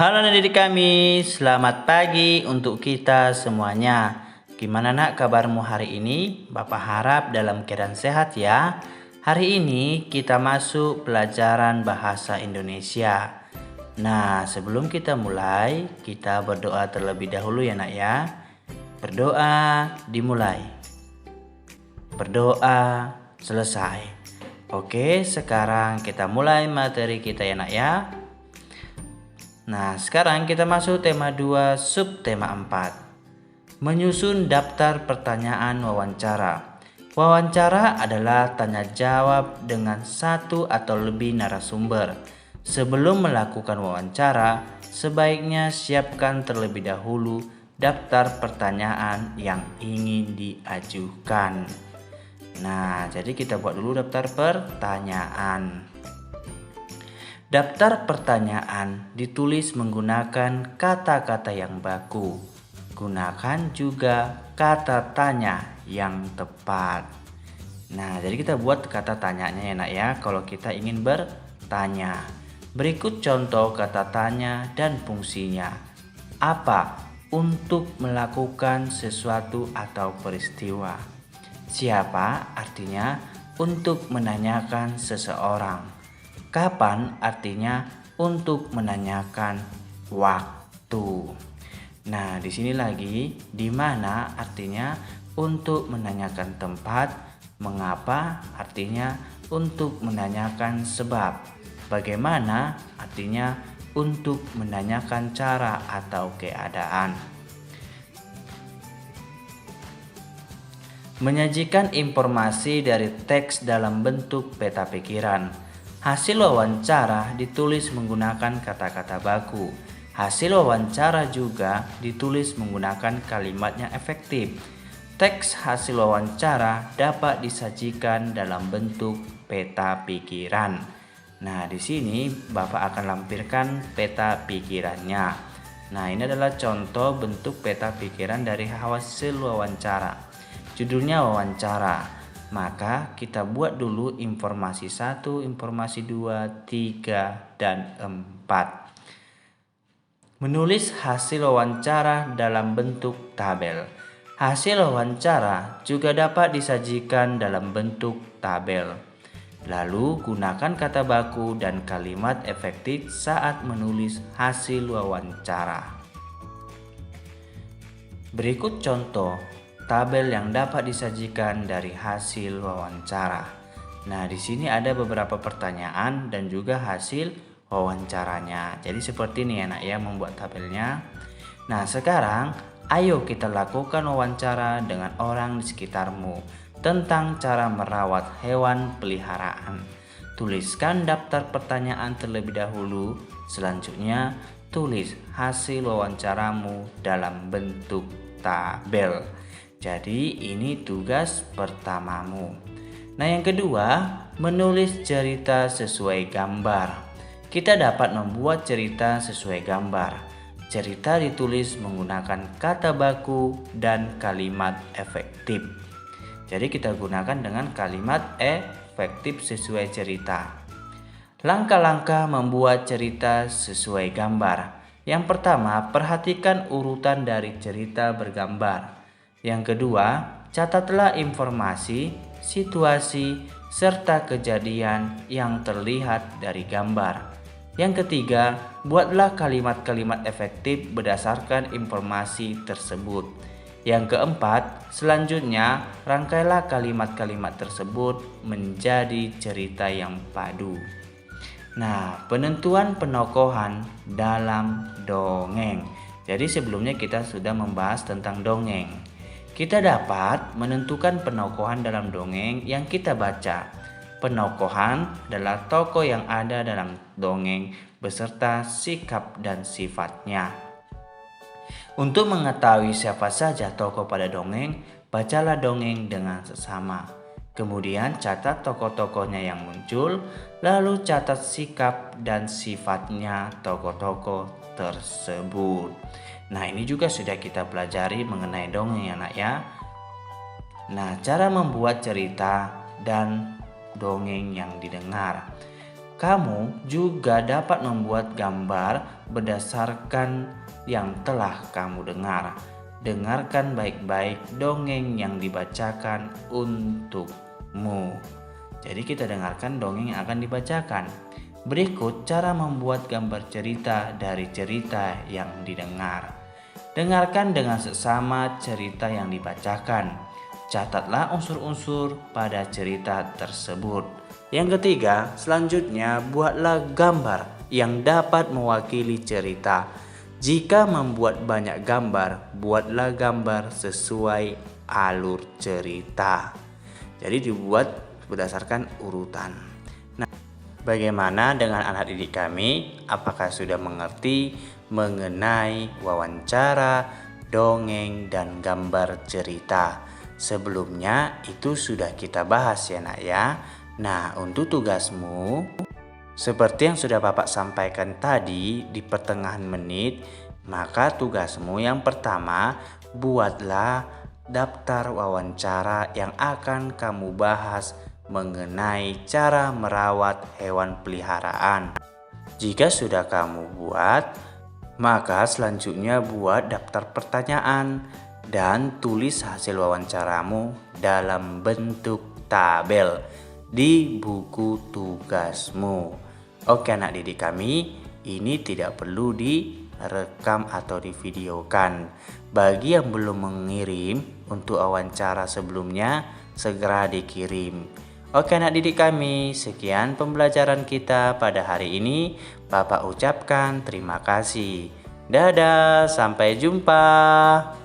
Halo adik kami, selamat pagi untuk kita semuanya. Gimana nak kabarmu hari ini? Bapak harap dalam keadaan sehat ya. Hari ini kita masuk pelajaran bahasa Indonesia. Nah, sebelum kita mulai, kita berdoa terlebih dahulu ya nak ya. Berdoa dimulai. Berdoa selesai. Oke, sekarang kita mulai materi kita ya nak ya. Nah, sekarang kita masuk tema 2, subtema 4. Menyusun daftar pertanyaan wawancara. Wawancara adalah tanya jawab dengan satu atau lebih narasumber. Sebelum melakukan wawancara, sebaiknya siapkan terlebih dahulu daftar pertanyaan yang ingin diajukan. Nah, jadi kita buat dulu daftar pertanyaan. Daftar pertanyaan ditulis menggunakan kata-kata yang baku. Gunakan juga kata tanya yang tepat. Nah, jadi kita buat kata tanyanya ya nak ya kalau kita ingin bertanya. Berikut contoh kata tanya dan fungsinya. Apa? Untuk melakukan sesuatu atau peristiwa. Siapa? Artinya untuk menanyakan seseorang. Kapan artinya untuk menanyakan waktu. Nah, di sini lagi di mana artinya untuk menanyakan tempat, mengapa artinya untuk menanyakan sebab, bagaimana artinya untuk menanyakan cara atau keadaan. Menyajikan informasi dari teks dalam bentuk peta pikiran. Hasil wawancara ditulis menggunakan kata-kata baku. Hasil wawancara juga ditulis menggunakan kalimat yang efektif. Teks hasil wawancara dapat disajikan dalam bentuk peta pikiran. Nah, di sini Bapak akan lampirkan peta pikirannya. Nah, ini adalah contoh bentuk peta pikiran dari hasil wawancara. Judulnya wawancara. Maka kita buat dulu informasi 1, informasi 2, 3, dan 4. Menulis hasil wawancara dalam bentuk tabel. Hasil wawancara juga dapat disajikan dalam bentuk tabel. Lalu gunakan kata baku dan kalimat efektif saat menulis hasil wawancara. Berikut contoh tabel yang dapat disajikan dari hasil wawancara. Nah, di sini ada beberapa pertanyaan dan juga hasil wawancaranya. Jadi seperti ini ya nak ya membuat tabelnya. Nah, sekarang ayo kita lakukan wawancara dengan orang di sekitarmu tentang cara merawat hewan peliharaan. Tuliskan daftar pertanyaan terlebih dahulu. Selanjutnya, tulis hasil wawancaramu dalam bentuk tabel. Jadi ini tugas pertamamu. Nah, yang kedua, menulis cerita sesuai gambar. Kita dapat membuat cerita sesuai gambar. Cerita ditulis menggunakan kata baku dan kalimat efektif. Jadi kita gunakan dengan kalimat efektif sesuai cerita. Langkah-langkah membuat cerita sesuai gambar. Yang pertama, perhatikan urutan dari cerita bergambar. Yang kedua, catatlah informasi, situasi, serta kejadian yang terlihat dari gambar. Yang ketiga, buatlah kalimat-kalimat efektif berdasarkan informasi tersebut. Yang keempat, selanjutnya rangkailah kalimat-kalimat tersebut menjadi cerita yang padu. Nah, penentuan penokohan dalam dongeng. Jadi sebelumnya kita sudah membahas tentang dongeng. Kita dapat menentukan penokohan dalam dongeng yang kita baca. Penokohan adalah tokoh yang ada dalam dongeng beserta sikap dan sifatnya. Untuk mengetahui siapa saja tokoh pada dongeng, bacalah dongeng dengan seksama. Kemudian catat tokoh-tokohnya yang muncul, lalu catat sikap dan sifatnya tokoh-tokoh tersebut. Nah, ini juga sudah kita pelajari mengenai dongeng ya nak ya. Nah, cara membuat cerita dan dongeng yang didengar. Kamu juga dapat membuat gambar berdasarkan yang telah kamu dengar. Dengarkan baik-baik dongeng yang dibacakan untukmu. Jadi kita dengarkan dongeng yang akan dibacakan. Berikut cara membuat gambar cerita dari cerita yang didengar. Dengarkan dengan seksama cerita yang dibacakan. Catatlah unsur-unsur pada cerita tersebut. Yang ketiga, selanjutnya buatlah gambar yang dapat mewakili cerita. Jika membuat banyak gambar, buatlah gambar sesuai alur cerita. Jadi dibuat berdasarkan urutan. Nah, bagaimana dengan anak didik kami? Apakah sudah mengerti mengenai wawancara, dongeng, dan gambar cerita? Sebelumnya itu sudah kita bahas ya nak ya. Nah, untuk tugasmu, seperti yang sudah Bapak sampaikan tadi di pertengahan menit, maka tugasmu yang pertama, buatlah daftar wawancara yang akan kamu bahas mengenai cara merawat hewan peliharaan. Jika sudah kamu buat, maka selanjutnya buat daftar pertanyaan dan tulis hasil wawancaramu dalam bentuk tabel di buku tugasmu. Oke anak didik kami, ini tidak perlu direkam atau divideokan. Bagi yang belum mengirim untuk wawancara sebelumnya, segera dikirim. Oke anak didik kami, sekian pembelajaran kita pada hari ini. Bapak ucapkan terima kasih. Dadah, sampai jumpa.